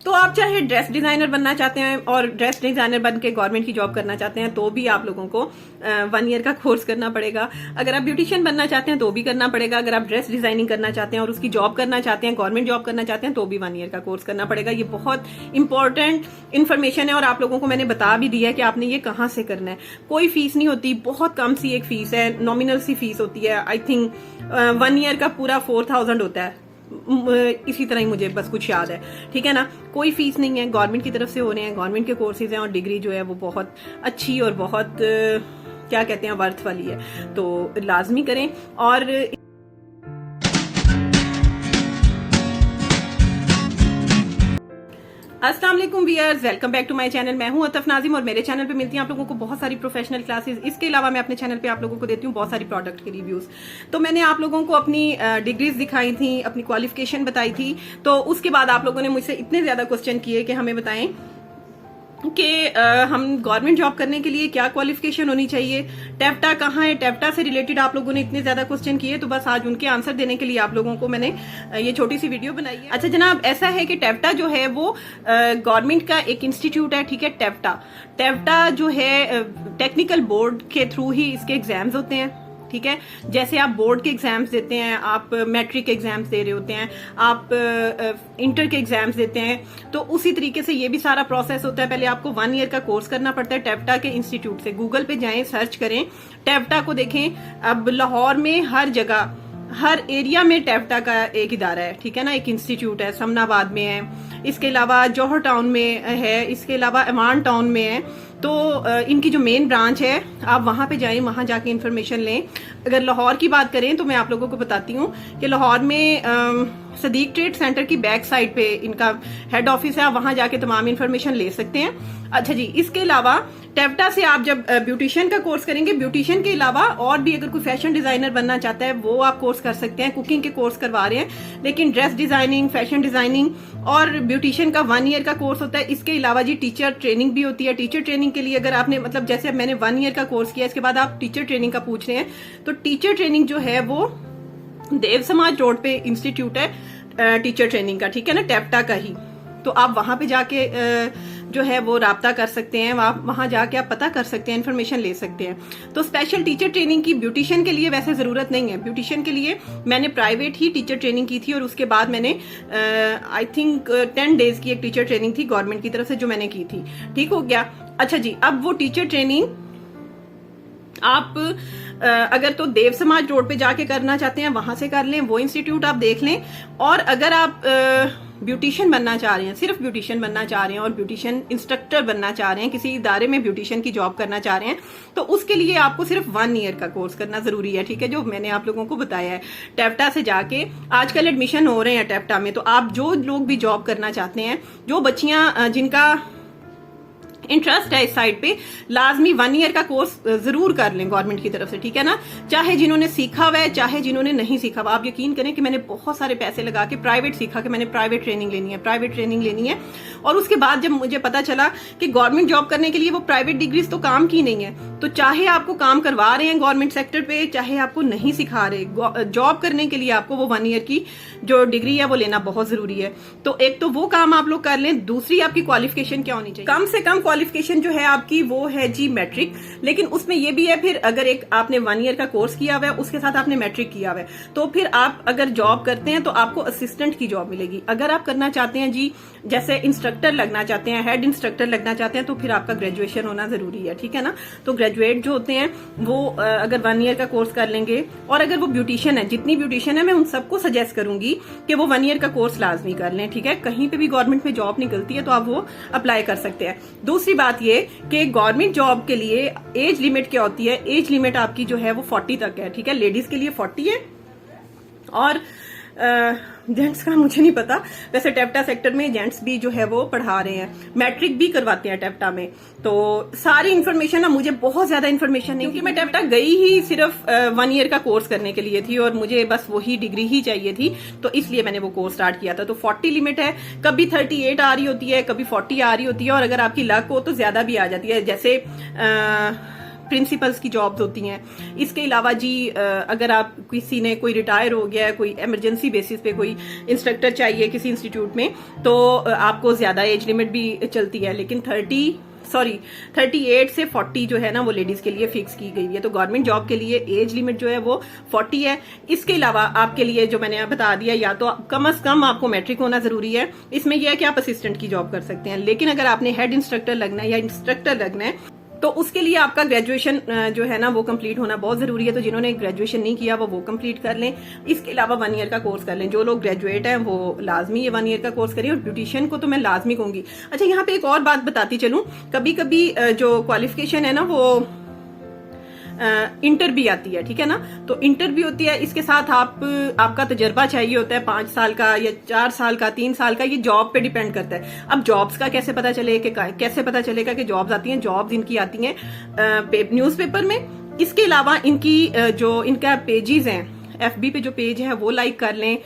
तो आप चाहे ड्रेस डिजाइनर बनना चाहते हैं और ड्रेस डिजाइनर बन के गवर्नमेंट की जॉब करना चाहते हैं तो भी आप लोगों को 1 ईयर का कोर्स करना पड़ेगा। अगर आप ब्यूटिशियन बनना चाहते हैं तो भी करना पड़ेगा। अगर आप ड्रेस डिजाइनिंग करना चाहते हैं और उसकी जॉब करना चाहते हैं, गवर्नमेंट जॉब करना चाहते हैं तो भी 1 ईयर का कोर्स करना पड़ेगा। ये बहुत इंपॉर्टेंट इन्फॉर्मेशन है और आप लोगों को मैंने बता भी दिया है कि आपने ये कहाँ से करना है। कोई फीस नहीं होती, बहुत कम सी एक फीस है, नॉमिनल सी फीस होती है। आई थिंक 1 ईयर का पूरा 4000 होता है, इसी तरह ही मुझे बस कुछ याद है, ठीक है ना। कोई फीस नहीं है, गवर्नमेंट की तरफ से हो रहे हैं, गवर्नमेंट के कोर्सेज हैं और डिग्री जो है वो बहुत अच्छी और बहुत क्या कहते हैं वर्थ वाली है, तो लाजमी करें। और अस्सलाम वालेकुम viewers, welcome back to my channel. मैं हूं अतफ नाजिम और मेरे चैनल पे मिलती हैं आप लोगों को बहुत सारी प्रोफेशनल क्लासेस। इसके अलावा मैं अपने चैनल पे आप लोगों को देती हूं बहुत सारी प्रोडक्ट के रिव्यूज। तो मैंने आप लोगों को अपनी डिग्रीज दिखाई थी, अपनी क्वालिफिकेशन बताई थी। तो उसके बाद आप लोगों ने मुझसे इतने ज्यादा क्वेश्चन किए कि हमें बताएं कि हम गवर्नमेंट जॉब करने के लिए क्या क्वालिफिकेशन होनी चाहिए, टेप्टा कहाँ है, टेप्टा से रिलेटेड आप लोगों ने इतने ज्यादा क्वेश्चन किए। तो बस आज उनके आंसर देने के लिए आप लोगों को मैंने ये छोटी सी वीडियो बनाई है। अच्छा जनाब, ऐसा है कि टेप्टा जो है वो गवर्नमेंट का एक इंस्टीट्यूट है, ठीक है। टेप्टा जो है टेक्निकल बोर्ड के थ्रू ही इसके एग्जाम्स होते हैं, ठीक है। जैसे आप बोर्ड के एग्जाम्स देते हैं, आप मैट्रिक के एग्जाम्स दे रहे होते हैं, आप इंटर के एग्जाम्स देते हैं, तो उसी तरीके से ये भी सारा प्रोसेस होता है। पहले आपको 1 ईयर का कोर्स करना पड़ता है टेप्टा के इंस्टीट्यूट से। गूगल पे जाएं, सर्च करें, टेप्टा को देखें। अब लाहौर में हर जगह, हर एरिया में टेप्टा का एक इदारा है, ठीक है ना, एक इंस्टीट्यूट है। समनाबाद में है, इसके अलावा जौहर टाउन में है, इसके अलावा अमान टाउन में है। तो इनकी जो मेन ब्रांच है आप वहां पे जाएं, वहां जाके इन्फॉर्मेशन लें। अगर लाहौर की बात करें तो मैं आप लोगों को बताती हूँ कि लाहौर में सदीक ट्रेड सेंटर की बैक साइड पे इनका हेड ऑफिस है, आप वहां जाके तमाम इन्फॉर्मेशन ले सकते हैं। अच्छा जी, इसके अलावा टेप्टा से आप जब ब्यूटिशियन का कोर्स करेंगे, ब्यूटिशियन के अलावा और भी अगर कोई फैशन डिजाइनर बनना चाहता है वो आप कोर्स कर सकते हैं। कुकिंग के कोर्स करवा रहे हैं, लेकिन ड्रेस डिजाइनिंग, फैशन डिजाइनिंग और ब्यूटिशियन का 1 ईयर का कोर्स होता है। इसके अलावा जी टीचर ट्रेनिंग भी होती है। टीचर ट्रेनिंग के लिए अगर आपने मतलब जैसे अब मैंने 1 ईयर का कोर्स किया, इसके बाद आप टीचर ट्रेनिंग का पूछ रहे हैं, तो टीचर ट्रेनिंग जो है वो देव समाज रोड पे इंस्टीट्यूट है टीचर ट्रेनिंग का, ठीक है ना, टेप्टा का ही। तो आप वहां पे जाके जो है वो राब्ता कर सकते हैं, वहां जाके आप पता कर सकते हैं, इन्फॉर्मेशन ले सकते हैं। तो स्पेशल टीचर ट्रेनिंग की ब्यूटिशियन के लिए वैसे जरूरत नहीं है। ब्यूटिशियन के लिए मैंने प्राइवेट ही टीचर ट्रेनिंग की थी और उसके बाद मैंने आई थिंक 10 डेज की एक टीचर ट्रेनिंग थी गवर्नमेंट की तरफ से जो मैंने की थी, ठीक हो गया। अच्छा जी, अब वो टीचर ट्रेनिंग आप अगर तो देव समाज रोड पे जाके करना चाहते हैं वहां से कर लें, वो इंस्टीट्यूट आप देख लें। और अगर आप ब्यूटिशियन बनना चाह रहे हैं, सिर्फ ब्यूटिशियन बनना चाह रहे हैं और ब्यूटिशियन इंस्ट्रक्टर बनना चाह रहे हैं, किसी इदारे में ब्यूटिशियन की जॉब करना चाह रहे हैं, तो उसके लिए आपको सिर्फ 1 ईयर का कोर्स करना जरूरी है, ठीक है, जो मैंने आप लोगों को बताया है। टेप्टा से जाके आजकल एडमिशन हो रहे हैं टेप्टा में, तो आप जो लोग भी जॉब करना चाहते हैं, जो बच्चियां जिनका इंटरेस्ट है इस साइड पे, लाजमी 1 ईयर का कोर्स जरूर कर लें गवर्नमेंट की तरफ से, ठीक है ना। चाहे जिन्होंने सीखा हुआ है, चाहे जिन्होंने नहीं सीखा हुआ। आप यकीन करें कि मैंने बहुत सारे पैसे लगा के प्राइवेट सीखा, कि मैंने प्राइवेट ट्रेनिंग लेनी है, प्राइवेट ट्रेनिंग लेनी है। और उसके बाद जब मुझे पता चला कि गवर्नमेंट जॉब करने के लिए वो प्राइवेट डिग्रीज तो काम की नहीं है, तो चाहे आपको काम करवा रहे हैं गवर्नमेंट सेक्टर पे, चाहे आपको नहीं सिखा रहे, जॉब करने के लिए आपको वो 1 ईयर की जो डिग्री है वो लेना बहुत जरूरी है। तो एक तो वो काम आप लोग कर लें। दूसरी, आपकी क्वालिफिकेशन क्या होनी चाहिए? कम से कम क्वालिफिकेशन जो है आपकी वो है जी मैट्रिक। लेकिन उसमें ये भी है, फिर अगर एक आपने 1 ईयर का कोर्स किया हुआ है, उसके साथ आपने मैट्रिक किया हुआ है, तो फिर आप अगर जॉब करते हैं तो आपको असिस्टेंट की जॉब मिलेगी। अगर आप करना चाहते हैं जी जैसे इंस्ट्रक्टर लगना चाहते हैं, हेड इंस्ट्रक्टर लगना चाहते हैं, तो फिर आपका ग्रेजुएशन होना जरूरी है, ठीक है ना। तो ग्रेजुएट जो होते हैं वो अगर 1 ईयर का कोर्स कर लेंगे, और अगर वो ब्यूटिशियन है, जितनी ब्यूटिशियन है मैं उन सबको सजेस्ट करूंगी कि वो 1 ईयर का कोर्स लाजमी कर लें, ठीक है। कहीं पे भी गवर्नमेंट में जॉब निकलती है तो आप वो अप्लाई कर सकते हैं। दूसरी बात ये कि गवर्नमेंट जॉब के लिए एज लिमिट क्या होती है? एज लिमिट आपकी जो है वो 40 तक है, ठीक है। लेडीज के लिए 40 है और जेंट्स का मुझे नहीं पता। वैसे टेप्टा सेक्टर में जेंट्स भी जो है वो पढ़ा रहे हैं, मैट्रिक भी करवाते हैं टेप्टा में। तो सारी इन्फॉर्मेशन ना, मुझे बहुत ज्यादा इन्फॉर्मेशन नहीं, क्योंकि मैं टेप्टा गई ही सिर्फ 1 ईयर का कोर्स करने के लिए थी और मुझे बस वही डिग्री ही चाहिए थी, तो इसलिए मैंने वो कोर्स स्टार्ट किया था। तो 40 लिमिट है, कभी 38 आ रही होती है, कभी 40 आ रही होती है, और अगर आपकी लक हो तो ज्यादा भी आ जाती है। जैसे प्रिंसिपल्स की जॉब्स होती हैं। इसके अलावा जी अगर आप किसी ने कोई रिटायर हो गया है, कोई इमरजेंसी बेसिस पे कोई इंस्ट्रक्टर चाहिए किसी इंस्टीट्यूट में, तो आपको ज्यादा एज लिमिट भी चलती है, लेकिन 38 से 40 जो है ना वो लेडीज के लिए फिक्स की गई है। तो गवर्नमेंट जॉब के लिए एज लिमिट जो है वो 40 है। इसके अलावा आपके लिए जो मैंने बता दिया, या तो कम से कम आपको मैट्रिक होना जरूरी है। इसमें यह है कि आप असिस्टेंट की जॉब कर सकते हैं, लेकिन अगर आपने हेड इंस्ट्रक्टर लगना है या इंस्ट्रक्टर लगना है तो उसके लिए आपका ग्रेजुएशन जो है ना वो कंप्लीट होना बहुत जरूरी है। तो जिन्होंने ग्रेजुएशन नहीं किया वो कंप्लीट कर लें। इसके अलावा 1 ईयर का कोर्स कर लें। जो लोग ग्रेजुएट हैं वो लाजमी ये 1 ईयर का कोर्स करें, और ब्यूटिशियन को तो मैं लाजमी कहूंगी। अच्छा, यहाँ पे एक और बात बताती चलूं, कभी कभी जो क्वालिफिकेशन है ना वो इंटर भी आती है, ठीक है ना। तो इंटर भी होती है, इसके साथ आपका तजर्बा चाहिए होता है 5 साल का या 4 साल का, 3 साल का, ये जॉब पे डिपेंड करता है। अब जॉब्स का कैसे पता चलेगा कि जॉब्स आती हैं? जॉब्स इनकी आती हैं न्यूज़पेपर में। इसके अलावा इनका पेजेस हैं, FB पे जो पेज है वो लाइक कर लें,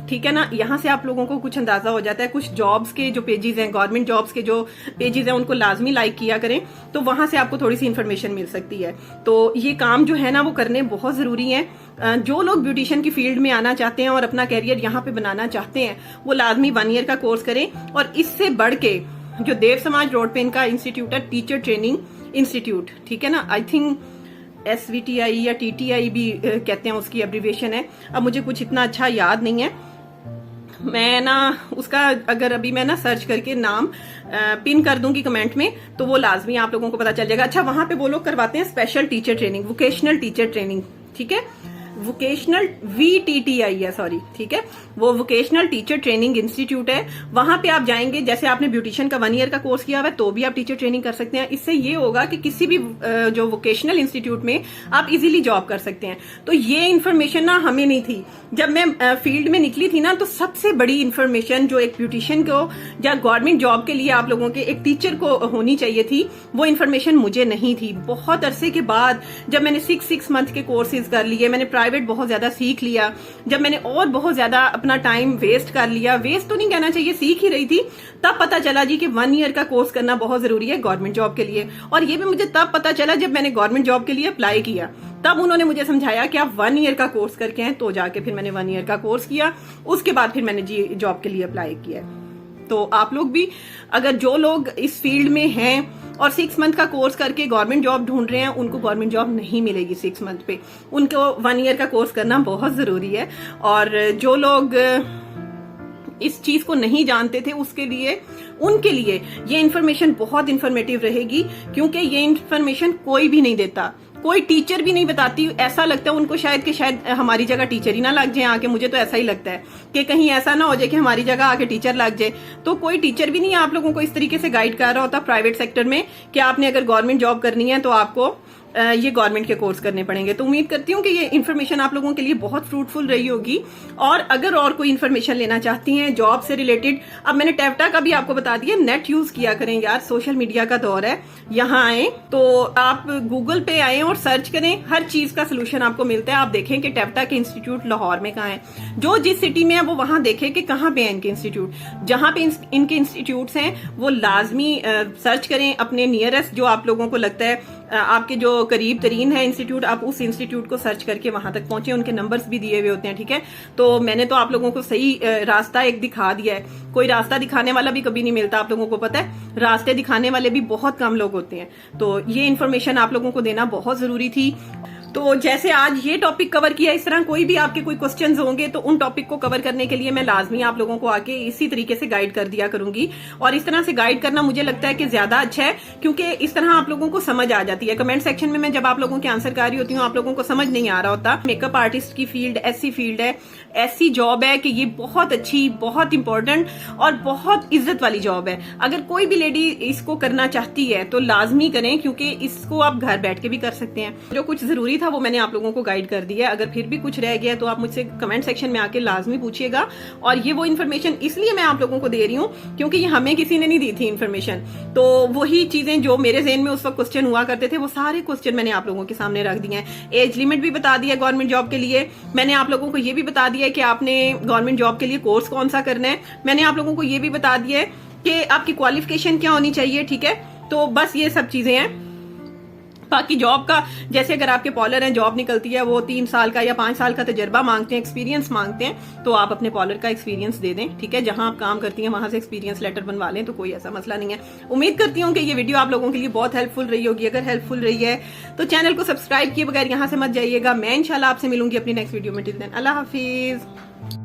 ठीक है ना। यहाँ से आप लोगों को कुछ अंदाजा हो जाता है। कुछ जॉब्स के जो पेजेस हैं, गवर्नमेंट जॉब्स के जो पेजेस हैं, उनको लाजमी लाइक किया करें, तो वहां से आपको थोड़ी सी इन्फॉर्मेशन मिल सकती है। तो ये काम जो है ना वो करने बहुत जरूरी है। जो लोग ब्यूटिशियन की फील्ड में आना चाहते हैं और अपना कैरियर यहाँ पे बनाना चाहते हैं, वो लाजमी 1 ईयर का कोर्स करें। और इससे बढ़ के जो देव समाज रोड पे इनका इंस्टीट्यूट है, टीचर ट्रेनिंग इंस्टीट्यूट, ठीक है ना, आई थिंक SVTI या TTI भी कहते हैं, उसकी एब्रीविएशन है। अब मुझे कुछ इतना अच्छा याद नहीं है, मैं ना उसका अगर अभी मैं ना सर्च करके नाम पिन कर दूंगी कमेंट में, तो वो लाजमी आप लोगों को पता चल जाएगा। अच्छा, वहां पे वो लोग करवाते हैं special teacher training, vocational teacher training, ठीक है, वोकेशनल VTTI है, सॉरी, ठीक है, वो वोकेशनल टीचर ट्रेनिंग इंस्टीट्यूट है। वहां पे आप जाएंगे, जैसे आपने ब्यूटिशियन का 1 ईयर का कोर्स किया हुआ है तो भी आप टीचर ट्रेनिंग कर सकते हैं। इससे ये होगा कि किसी भी जो वोकेशनल इंस्टीट्यूट में आप इजीली जॉब कर सकते हैं। तो ये इन्फॉर्मेशन ना हमें नहीं थी जब मैं फील्ड में निकली थी ना। तो सबसे बड़ी इन्फॉर्मेशन जो एक ब्यूटिशियन को या गवर्नमेंट जॉब के लिए आप लोगों के एक टीचर को होनी चाहिए थी, वो इन्फॉर्मेशन मुझे नहीं थी। बहुत अरसे के बाद जब मैंने 6 मंथ के कोर्सेज कर लिए, मैंने प्राइवेट बहुत ज्यादा सीख लिया, जब मैंने और बहुत ज्यादा अपना टाइम वेस्ट कर लिया, वेस्ट तो नहीं कहना चाहिए, सीख ही रही थी, तब पता चला जी कि 1 ईयर का कोर्स करना बहुत जरूरी है गवर्नमेंट जॉब के लिए। और ये भी मुझे तब पता चला जब मैंने गवर्नमेंट जॉब के लिए अप्लाई किया, तब उन्होंने मुझे समझाया कि आप 1 ईयर का कोर्स करके हैं। तो जाके फिर मैंने 1 ईयर का कोर्स किया, उसके बाद फिर मैंने जी जॉब के लिए अप्लाई किया। तो आप लोग भी, अगर जो लोग इस फील्ड में हैं और 6 मंथ का कोर्स करके गवर्नमेंट जॉब ढूंढ रहे हैं, उनको गवर्नमेंट जॉब नहीं मिलेगी 6 मंथ पे, उनको 1 ईयर का कोर्स करना बहुत जरूरी है। और जो लोग इस चीज को नहीं जानते थे उनके लिए ये इन्फॉर्मेशन बहुत इन्फॉर्मेटिव रहेगी, क्योंकि ये इन्फॉर्मेशन कोई भी नहीं देता, कोई टीचर भी नहीं बताती। ऐसा लगता है उनको शायद हमारी जगह टीचर ही ना लग जाए आके, मुझे तो ऐसा ही लगता है कि कहीं ऐसा ना हो जाए कि हमारी जगह आके टीचर लग जाए। तो कोई टीचर भी नहीं आप लोगों को इस तरीके से गाइड कर रहा होता प्राइवेट सेक्टर में कि आपने अगर गवर्नमेंट जॉब करनी है तो आपको ये गवर्नमेंट के कोर्स करने पड़ेंगे। तो उम्मीद करती हूँ कि ये इन्फॉर्मेशन आप लोगों के लिए बहुत फ्रूटफुल रही होगी। और अगर और कोई इन्फॉर्मेशन लेना चाहती हैं जॉब से रिलेटेड, अब मैंने टेप्टा का भी आपको बता दिया, नेट यूज किया करें यार, सोशल मीडिया का दौर है। यहाँ आए तो आप गूगल पे आए और सर्च करें, हर चीज का सोल्यूशन आपको मिलता है। आप देखें कि टेप्टा के इंस्टीट्यूट लाहौर में कहाँ है, जो जिस सिटी में है वो वहां देखें कि कहाँ पे है इनके इंस्टीट्यूट। जहां पे इनके इंस्टीट्यूट्स हैं वो लाजमी सर्च करें अपने नियरेस्ट, जो आप लोगों को लगता है आपके जो करीब तरीन है इंस्टीट्यूट, आप उस इंस्टीट्यूट को सर्च करके वहां तक पहुंचे। उनके नंबर्स भी दिए हुए होते हैं, ठीक है। तो मैंने तो आप लोगों को सही रास्ता एक दिखा दिया है। कोई रास्ता दिखाने वाला भी कभी नहीं मिलता, आप लोगों को पता है, रास्ते दिखाने वाले भी बहुत कम लोग होते हैं। तो ये इन्फॉर्मेशन आप लोगों को देना बहुत जरूरी थी। तो जैसे आज ये टॉपिक कवर किया, इस तरह कोई भी आपके कोई क्वेश्चंस होंगे तो उन टॉपिक को कवर करने के लिए मैं लाजमी आप लोगों को आके इसी तरीके से गाइड कर दिया करूंगी। और इस तरह से गाइड करना मुझे लगता है कि ज्यादा अच्छा है, क्योंकि इस तरह आप लोगों को समझ आ जाती है। कमेंट सेक्शन में मैं जब आप लोगों के आंसर कर रही होती हूँ, आप लोगों को समझ नहीं आ रहा होता। मेकअप आर्टिस्ट की फील्ड ऐसी फील्ड है, ऐसी जॉब है कि ये बहुत अच्छी, बहुत इंपॉर्टेंट और बहुत इज्जत वाली जॉब है। अगर कोई भी लेडी इसको करना चाहती है तो लाजमी करें, क्योंकि इसको आप घर बैठ के भी कर सकते हैं। जो कुछ जरूरी था वो मैंने आप लोगों को गाइड कर दिया है। अगर फिर भी कुछ रह गया तो आप मुझसे कमेंट सेक्शन में आके लाजमी पूछिएगा। और ये वो इन्फॉर्मेशन इसलिए मैं आप लोगों को दे रही हूँ क्योंकि ये हमें किसी ने नहीं दी थी इन्फॉर्मेशन। तो वही चीजें जो मेरे ज़हन में उस वक्त क्वेश्चन हुआ करते थे, वो सारे क्वेश्चन मैंने आप लोगों के सामने रख दिए हैं। एज लिमिट भी बता दिया गवर्नमेंट जॉब के लिए। मैंने आप लोगों को ये भी बता दिया है कि आपने गवर्नमेंट जॉब के लिए कोर्स कौन सा करना है। मैंने आप लोगों को ये भी बता दिया है कि आपकी क्वालिफिकेशन क्या होनी चाहिए, ठीक है। तो बस ये सब चीजें हैं। बाकी जॉब का जैसे अगर आपके पॉलर हैं, जॉब निकलती है वो 3 साल का या 5 साल का तजर्बा मांगते हैं, एक्सपीरियंस मांगते हैं, तो आप अपने पॉलर का एक्सपीरियंस दे दें, ठीक है। जहां आप काम करती हैं वहां से एक्सपीरियंस लेटर बनवा लें, तो कोई ऐसा मसला नहीं है। उम्मीद करती हूँ कि ये वीडियो आप लोगों के लिए बहुत हेल्पफुल रही होगी। अगर हेल्पफुल रही है तो चैनल को सब्सक्राइब किए बगैर यहां से मत जाइएगा। मैं इंशाल्लाह आपसे मिलूंगी अपनी नेक्स्ट वीडियो में। टिल देन अल्लाह हाफिज।